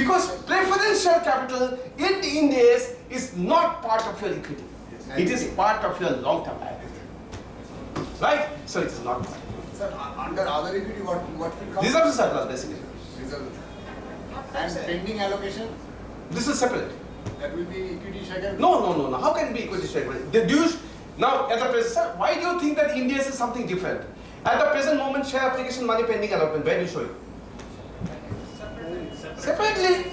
Because preferential capital in Ind AS is not part of your equity. It is part of your long-term liability. Right? So it is not part. Sir, under other equity, what will come? Reserve to surplus basically. Reserve. And pending allocation, This is separate. that will be equity share. No. How can it be equity share? Now at the present, sir, why do you think that Ind AS is something different? At the present moment, share application, money pending allotment, where do you show it? Separately.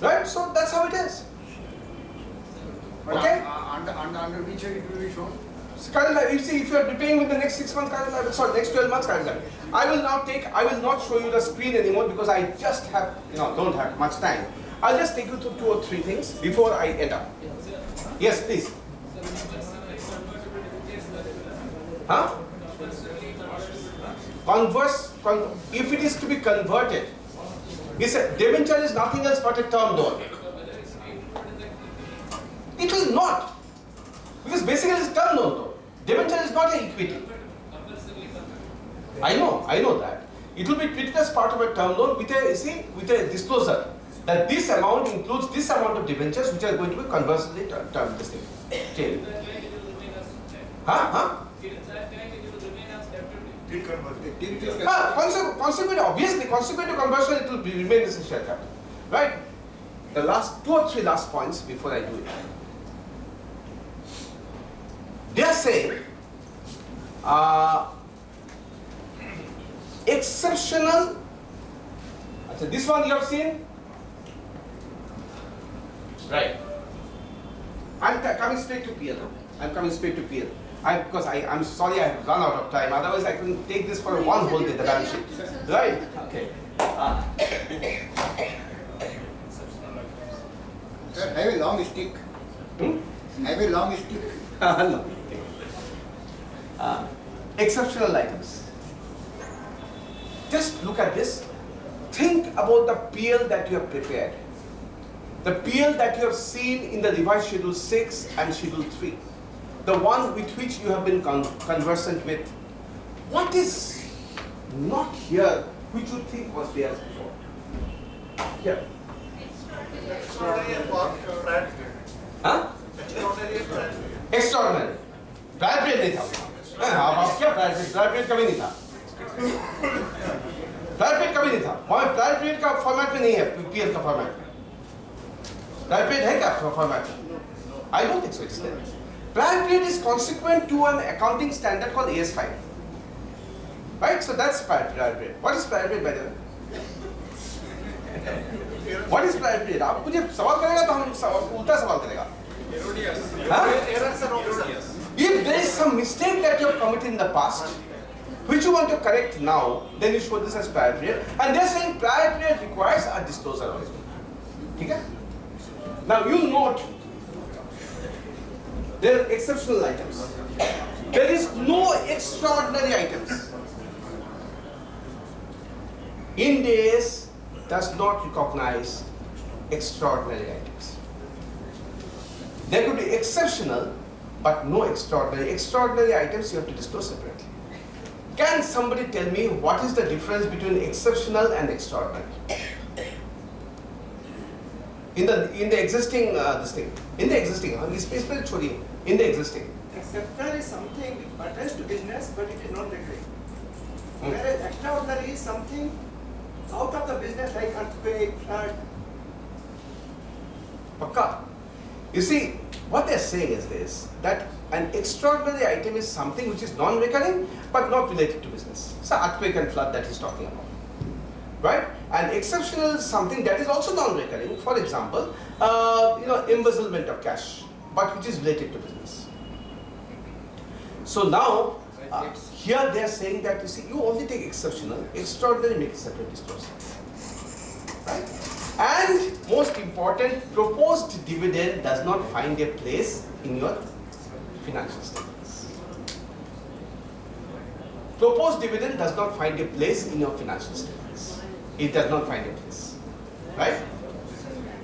Right? So that's how it is. But Okay? under which year it will be shown? So current liability, you see, if you are repaying within the next 6 months current liability, sorry, next 12 months current liability. I will not show you the screen anymore because I just have, don't have much time. I'll just take you through 2 or 3 things before I end up. Yes, please. Huh? If it is to be converted, he said debenture is nothing else but a term loan. It will not, because basically it's term loan though. Debenture is not an equity. I know that. It will be treated as part of a term loan with a disclosure that this amount includes this amount of debentures which are going to be conversely term this thing. Huh? Consequent to conversion, it will remain as a share capital. Right? The last 2 or 3 last points before I do it. They are saying exceptional. So this one you have seen, right? I'm coming straight to PL. Because I'm sorry I have run out of time. Otherwise I couldn't take this for one whole day, the balance sheet. Right? Okay. Sir, have a long stick. Have a long stick. No. Exceptional items. Just look at this. Think about the PL that you have prepared. The PL that you have seen in the revised Schedule 6 and Schedule 3. The one with which you have been conversant with. What is not here which you think was there before? Here. Huh? Extraordinary. Prior period नहीं था। अब क्या prior period कभी नहीं था। Prior period कभी नहीं था। प्रायर पीरियड का फॉर्मेट में नहीं है पीएल का फॉर्मेट। प्रायर पीरियड है क्या format? I don't think so. It's there. Prior period is consequent to an accounting standard called AS5. Right? So that's prior period. What is prior period by the way? What is prior period? आप मुझे सवाल करेगा तो हम उल्टा सवाल करेगा. If there is some mistake that you have committed in the past, which you want to correct now, then you show this as prior period. And they're saying prior period requires a disclosure also. Okay? Now you note. There are exceptional items. There is no extraordinary items. Ind AS does not recognize extraordinary items. There could be exceptional, but no extraordinary. Extraordinary items you have to disclose separately. Can somebody tell me what is the difference between exceptional and extraordinary? In the existing this thing. In the existing, in the existing. Exceptional is something which pertains to business, but it is not recurring. Whereas extraordinary is something out of the business, like earthquake, flood. Pakka. You see, what they are saying is this, that an extraordinary item is something which is non-recurring, but not related to business. So earthquake and flood that he's talking about. Right? And exceptional is something that is also non-recurring. For example, embezzlement of cash, but which is related to business. So now, here they are saying that you only take exceptional, extraordinary make separate disclosure. Right? And most important, proposed dividend does not find a place in your financial statements. Proposed dividend does not find a place in your financial statements. It does not find a place, right?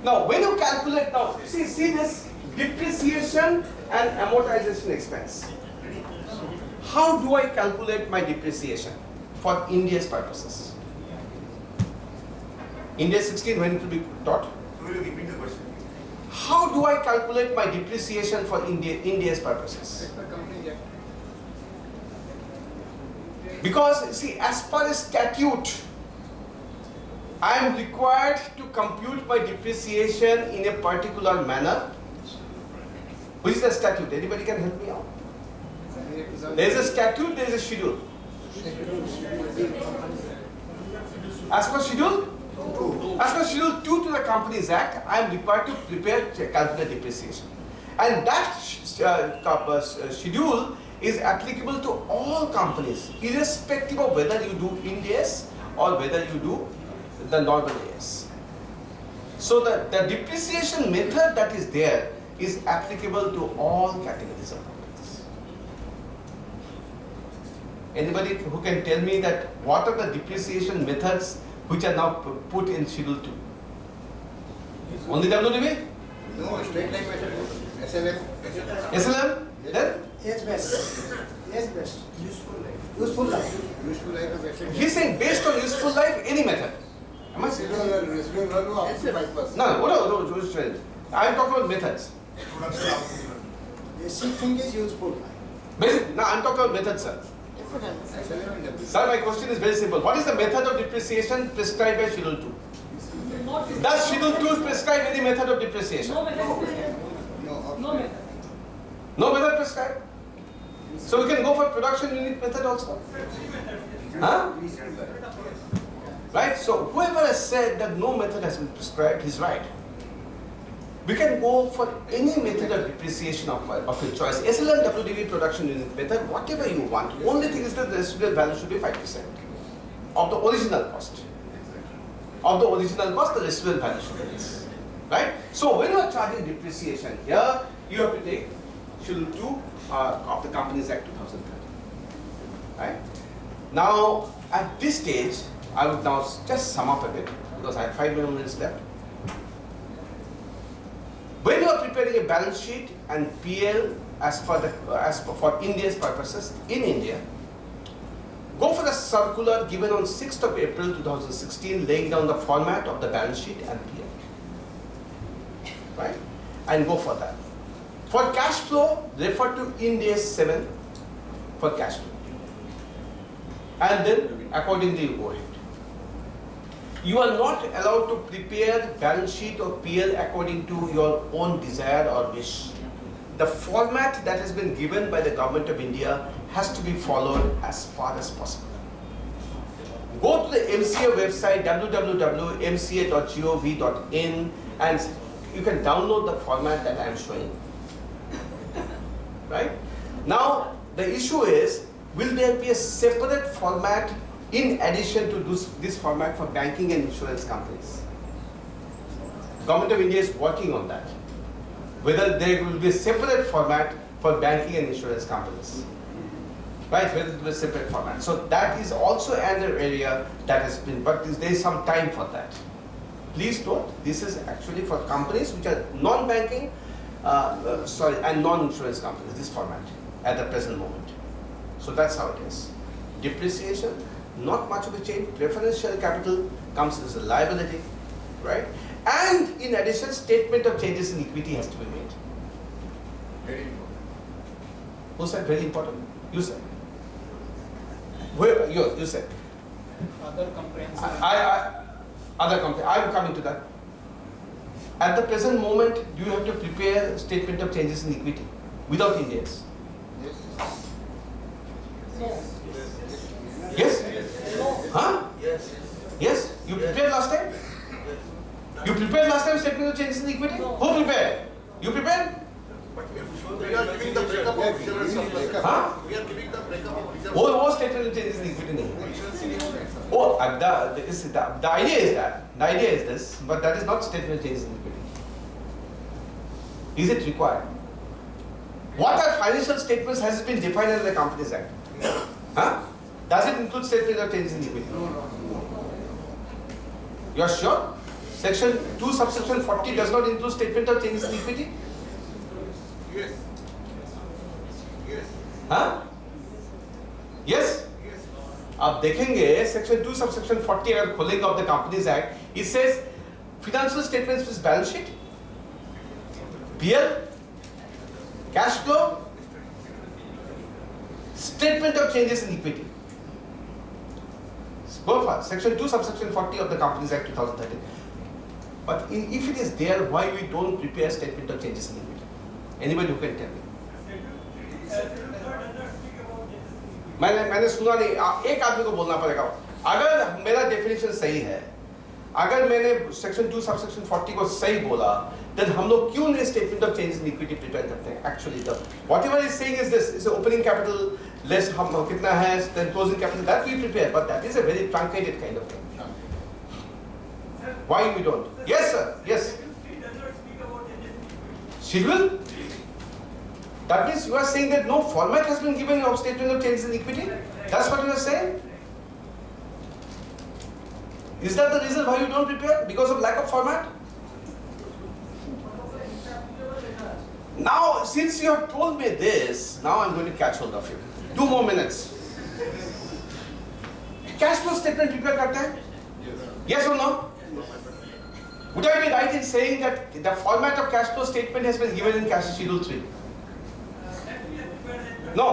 Now, when you calculate see this depreciation and amortization expense. How do I calculate my depreciation for India's purposes? India 16, when it will be taught? Will you repeat the question? How do I calculate my depreciation for India's purposes? As per Companies Act. Because see, as per a statute, I am required to compute my depreciation in a particular manner. Which is the statute? Anybody can help me out? There is a statute, there is a schedule. As per schedule? As per schedule 2 to the Companies Act, I am required to prepare calculate depreciation. And that schedule is applicable to all companies, irrespective of whether you do Ind AS or whether you do the normal AS. So the depreciation method that is there is applicable to all categories of companies. Anybody who can tell me that what are the depreciation methods which are now put in Schedule 2? Only WDB? No, straight line method. SLM. SLM? Then? Yes, best. Yes, best. Useful life. Useful life. Useful life of asset. He's saying based on useful life, any method. Am I saying? Residual value up to 5%. No. I am talking about methods. Production output. Basic thing is useful life. Basic. No, I am talking about methods, sir. SLM and W. Sir, my question is very simple. What is the method of depreciation prescribed by Schedule 2? Does Schedule 2 prescribe any method of depreciation? No method. No. No method. No method prescribed? So we can go for production unit method also? Huh? Right? So whoever has said that no method has been prescribed, he's right. We can go for any method of depreciation of your choice. SLM, WDV, production unit method, whatever you want. Only thing is that the residual value should be 5% of the original cost. Of the original cost, the residual value should be this. Right? So when you are charging depreciation here, you have to take Schedule 2 of the Companies Act 2013. Right? Now, at this stage, I would now just sum up a bit because I have 5 minutes left. When you are preparing a balance sheet and PL for India's purposes in India, go for the circular given on 6th of April 2016, laying down the format of the balance sheet and PL. Right? And go for that. For cash flow, refer to Ind AS 7 for cash flow. And then accordingly you go ahead. You are not allowed to prepare balance sheet or PL according to your own desire or wish. The format that has been given by the Government of India has to be followed as far as possible. Go to the MCA website www.mca.gov.in and you can download the format that I am showing. Right? Now the issue is, will there be a separate format in addition to this format for banking and insurance companies? Government of India is working on that. Whether there will be a separate format for banking and insurance companies. Right, whether it will be a separate format. So that is also another area that has been, but there is some time for that. Please note, this is actually for companies which are non-banking, and non-insurance companies, this format at the present moment. So that's how it is. Depreciation, not much of a change. Preferential capital comes as a liability, right? And in addition, statement of changes in equity has to be made. Very important. Who said very important? You said. Where? You said. Other comprehensive. Other company. I'm coming to that. At the present moment, do you have to prepare a statement of changes in equity without Ind AS? Yes. No. Yes? No. Huh? Yes. Yes? You prepared last time? You prepared last time statement of changes in equity? No. Who prepared? You prepared? But we are giving the breakup of reserve and surplus. Huh? We are giving the breakup of reserve. वो statement of changes in equity नहीं है. Oh, the idea is that. The idea is this, but that is not statement of changes in equity. Is it required? What are financial statements has been defined under the Companies Act? Huh? Does it include statement of changes in equity? You are sure? Section 2 subsection 40 does not include statement of changes in equity? Yes. Yes. Huh? Yes? Yes. आप देखेंगे section 2 subsection 40 अगर खोलेंगे of the companies act, it says financial statements with balance sheet, PL, cash flow, statement of changes in equity. Go far. Section 2 subsection 40 of the Companies Act 2013. But if it is there, why we don't prepare statement of changes in equity? Anybody who can tell me? मैंने सुना नहीं, एक आदमी को बोलना पड़ेगा। अगर मेरा डेफिनेशन सही है, अगर मैंने सेक्शन 2 सबसेक्शन 40 को सही बोला, then हम लोग क्यों नहीं statement of changes in equity prepare करते हैं? Actually, the whatever is saying is this: is opening capital less हम कितना है, then closing capital, that we prepare, but that is a very truncated kind of thing. Why we don't? Yes, sir. Yes. She will. That means you are saying that no format has been given of statement of changes in equity? That's what you are saying? Is that the reason why you don't prepare? Because of lack of format? Now, since you have told me this, now I'm going to catch hold of you. 2 more minutes. Cash flow statement prepare करते हैं? Yes or no? Would I be right in saying that the format of cash flow statement has been given in cash schedule 3? No.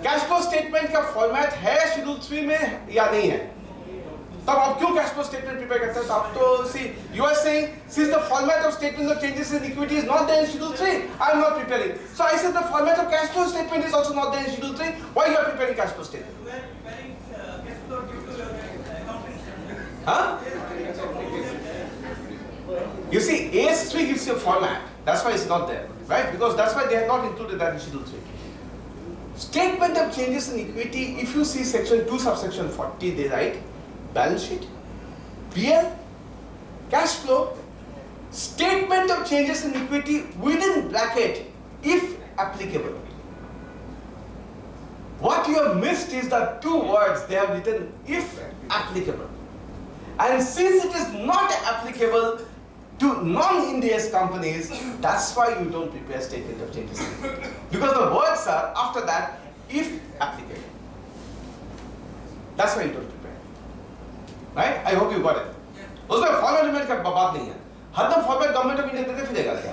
Cash flow statement का format है schedule 3 में या नहीं है? तब आप क्यों cash flow statement prepare करते हैं? आप तो see, you are saying since the format of statements of changes in equity is not there in schedule 3, I am not preparing. So I said the format of cash flow statement is also not there in schedule 3. Why you are preparing cash flow statement? You are preparing cash flow due to your accounting standard. Huh? You see, AS3 gives you a format. That's why it's not there, right? Because that's why they have not included that in schedule 3. Statement of changes in equity, if you see section 2 subsection 40, they write balance sheet, PL, cash flow, statement of changes in equity within bracket if applicable. What you have missed is the 2 words they have written if applicable. And since it is not applicable to non-Ind AS companies, that's why you don't prepare statement of changes in equity. Because the words are after that if applicable. That's why you don't prepare. Right? I hope you got it. उसमें format का बात नहीं है। हर दम format government of India देते फिरेगा क्या?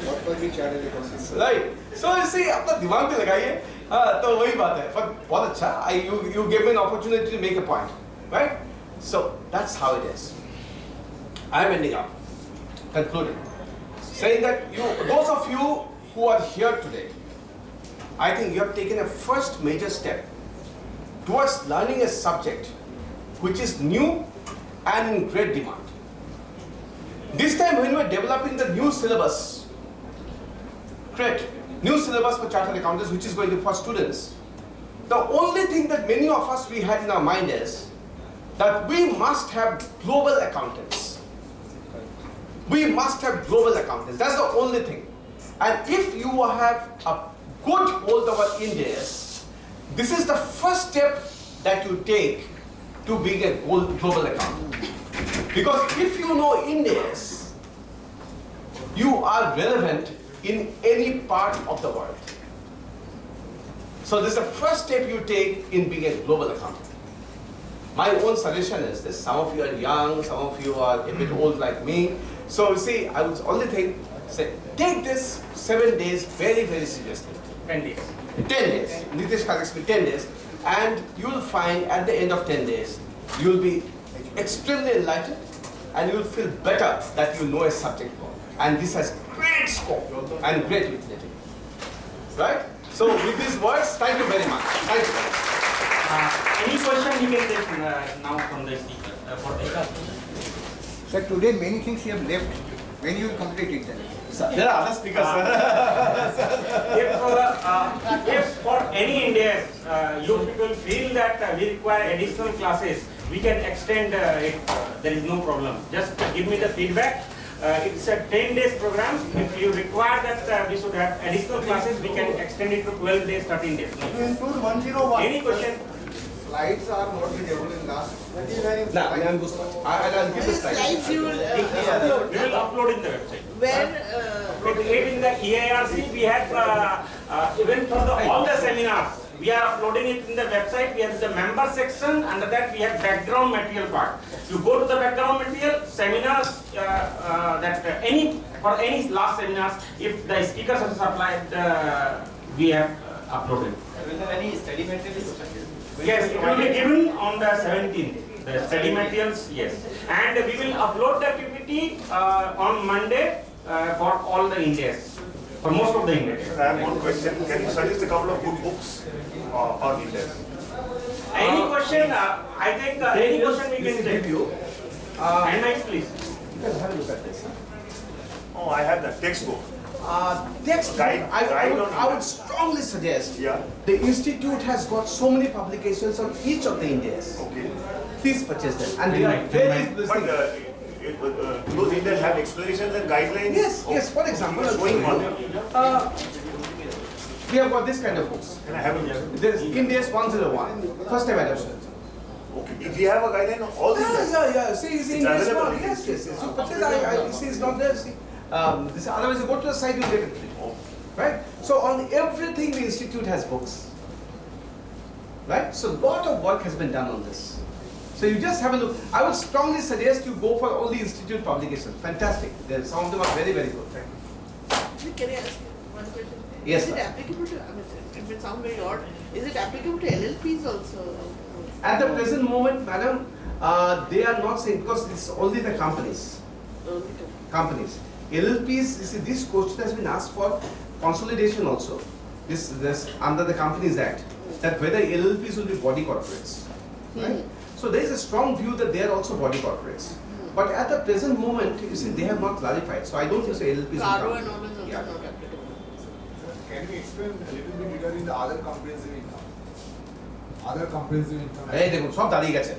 What was the charter economics? Right. So you see, अपना दिमाग भी लगाइए। हाँ, तो वही बात है। पर बहुत अच्छा। You gave me an opportunity to make a point, right? So that's how it is. I'm ending up, concluding, saying that those of you who are here today, I think you have taken a first major step towards learning a subject which is new and in great demand. This time when we are developing the new syllabus, new syllabus for chartered accountants which is going to be for students, the only thing that many of us we had in our mind is that we must have global accountants. We must have global accountants. That's the only thing. And if you have a good hold over Ind AS, this is the first step that you take to being a global accountant. Because if you know Ind AS, you are relevant in any part of the world. So this is the first step you take in being a global accountant. My own suggestion is this: some of you are young, some of you are a bit old like me. So you see, I would only say, take this 7 days very, very seriously. 10 days. 10 days. Nitish corrects me, 10 days. And you will find at the end of 10 days, you will be extremely enlightened and you will feel better that you know a subject more. And this has great scope and great utility. Right? So with these words, thank you very much. Thank you. Any question you can take now from the speaker for the Sir, today many things you have left. When you will complete it then? There are other speakers, if for any Indians, you people feel that we require additional classes, we can extend it. There is no problem. Just give me the feedback. It's a 10 days program. If you require that we should have additional classes, we can extend it to 12 days, 13 days. To include 101. Any question? Slides are not visible in last. That is very No, I'll give the These slide. slides you will We upload. will upload in the website. Where In the EIRC, we have even for all the seminars, We are uploading it in the website. We have the member section. Under that we have background material part. You go to the background material, seminars, for any last seminars, if the speakers are supplied, we have uploaded. Will there any study materials? Yes, it will be given on the 17th. The study materials, yes. And we will upload the PPT on Monday for all the Indians, for most of the Indians. I have one question. Can you suggest a couple of good books on India? Any question? I think any question we can take. you. And nice, please. You can have a look at this. Oh, I have that textbook. Textbook, Guide- I guide would, on I would India. strongly suggest Yeah. the institute has got so many publications on each of the Indias. Okay. Please purchase them, and they are very But interesting. do those Indians have explanations and guidelines? Yes, yes. For example, I'll show Showing you. one. We have got this kind of books. Can I have a look? There's India's 101, first time adoption. Okay. If you have a guideline of all these, Yeah. See, it's India's available. one. Yes. You purchase. I see, it's not there. See, this. Otherwise, you go to the site, you get it free. Right? So on everything, the institute has books. Right? So a lot of work has been done on this. So you just have a look. I would strongly suggest you go for all the institute publications. Fantastic. Some of them are very, very good. Can I ask you one question? Yes, Is it sir. applicable to, I mean, it may sound very odd, is it applicable to LLPs also? At the present moment, madam, they are not saying, because it's only the companies. Only to- Companies. LLPs, you see, this question has been asked for consolidation also. This under the Companies Act, that whether LLPs will be body corporates. Right? So there is a strong view that they are also body corporates. But at the present moment, you see, they have not clarified. So I don't think so LLPs will Caro come. and all is also Yeah. not applicable. Can we explain a little bit regarding the other comprehensive income? Other comprehensive income. এই দেখুন সব দাঁড়িয়ে গেছে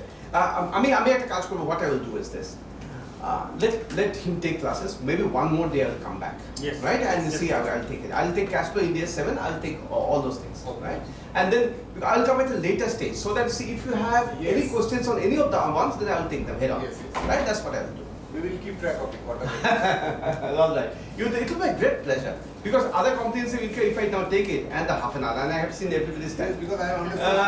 আমি একটা কাজ করব what I will do is this let him take classes maybe one more day I'll come back Yes. right and Yes. see I'll take it I'll take Cash Flow India 7 I'll take all those things right and then I'll come at a later stage so that see if you have any Yes. questions on any of the ones then I'll take them head on Yes. right that's what I'll do. We will keep track of it, whatever. All right. It will be a great pleasure because other comprehensive income, if I now take it and the half an hour, and I have seen everybody's Yes, time. because I understand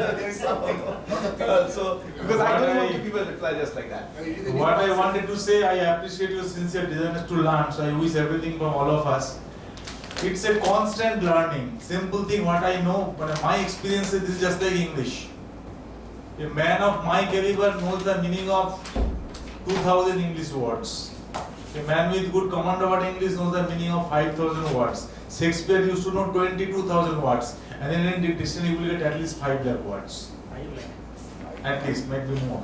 that there is something, not a thing. So, because I don't want to give a reply just like that. And it is a new What I concept. wanted to say, I appreciate your sincere desire to learn, so I wish everything from all of us. It's a constant learning. Simple thing, what I know, but my experience is this is just like English. A man of my caliber knows the meaning of 2000 English words. A man with good command about English knows the meaning of 5000 words. Shakespeare used to know 22,000 words, and then in the dictionary you will get at least 5 lakh words. At least, maybe more.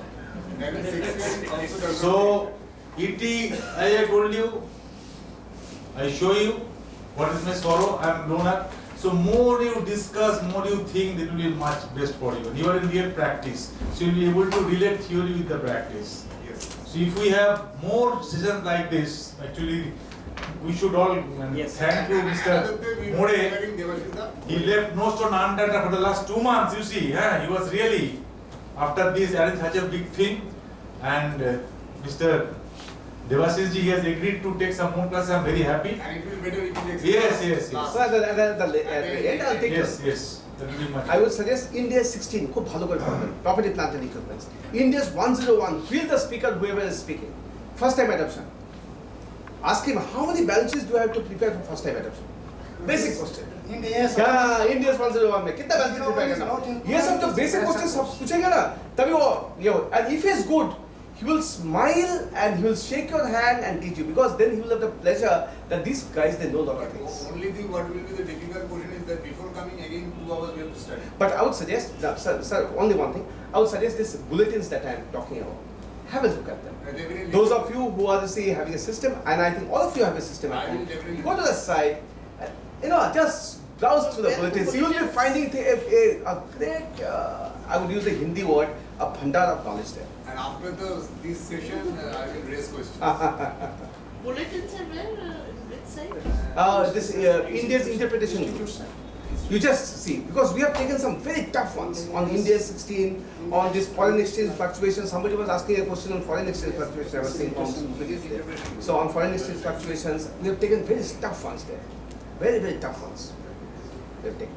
And Shakespeare also does not So, it is, as I told you, I show you what is my sorrow, I am loner. So more you discuss, more you think, that will be much best for you. You are in real practice, so you will be able to relate theory with the practice. Yes. So if we have more sessions like this, actually, we should all Yes. thank you, Mr. Another day we will be More. having Devashiza. He left no stone unturned for the last 2 months, you see, he was really, after this, arranged such a big thing, and Mr. Devashish ji has agreed to take some more classes, I am very happy. And it will be better if you take. Yes, yes, So yes. at the end, I'll take Yes, this. yes, that will be much. I would suggest India 16, খুব ভালো করে পড়বেন, property, plant and equipment. India's 101, feel the speaker whoever is speaking. First time adoption. Ask him how many balances do I have to prepare for first time adoption? Basic question. Yeah, India's 101 में कितना balance prepare करना? ये सब जो basic questions सब पूछेगा ना, तभी वो and if he is good, he will smile and he will shake your hand and teach you because then he will have the pleasure that these guys they know a lot of things. Only thing what will be the difficult portion is that before coming again 2 hours we have to study. But I would suggest, sir, only one thing. I would suggest these bulletins that I am talking about. Have a look at them. Definitely. Those of you who are say having a system, and I think all of you have a system at I will home. definitely- Go to the site, just browse through the Where the bulletins. You will be bulletins? finding a great, I would use the Hindi word, a bhandar of knowledge there. And after this session, I will raise questions. Bulletins are where, which side? This India's interpretation group. You just see, because we have taken some very tough ones on India 16, on this foreign exchange fluctuations. Somebody was asking a question on foreign exchange fluctuations. I was saying from so on foreign exchange fluctuations, we have taken very tough ones there. Very, very tough ones. We have taken.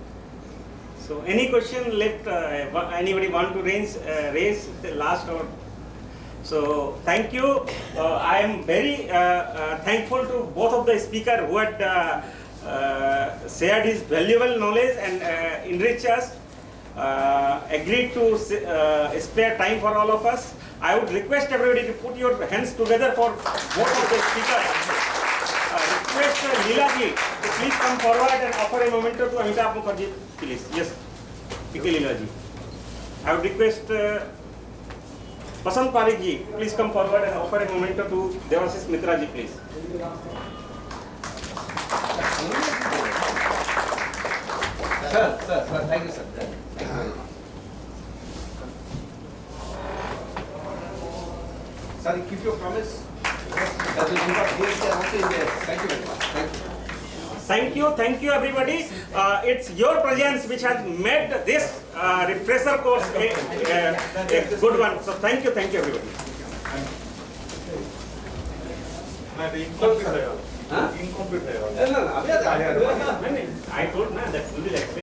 So any question left, anybody want to raise the last or? So thank you. I am very thankful to both of the speaker who had shared his valuable knowledge and enriched us, agreed to spare time for all of us. I would request everybody to put your hands together for both of the speakers. Request Leela ji to please come forward and offer a memento to Amitabh Mukherjee, please. Yes, P.K. Leela ji. I would request Basant Parikh ji, please come forward and offer a memento to Devashish Mitra ji, please. Sir, thank you, sir. Thank you very much. Sir, you keep your promise. That will impact DSC also in there. Thank you very much. Thank you. Thank you everybody. It's your presence which has made this refresher course a good one. So thank you everybody. Incomplete. No, अभी आता है. I told na that we will explain.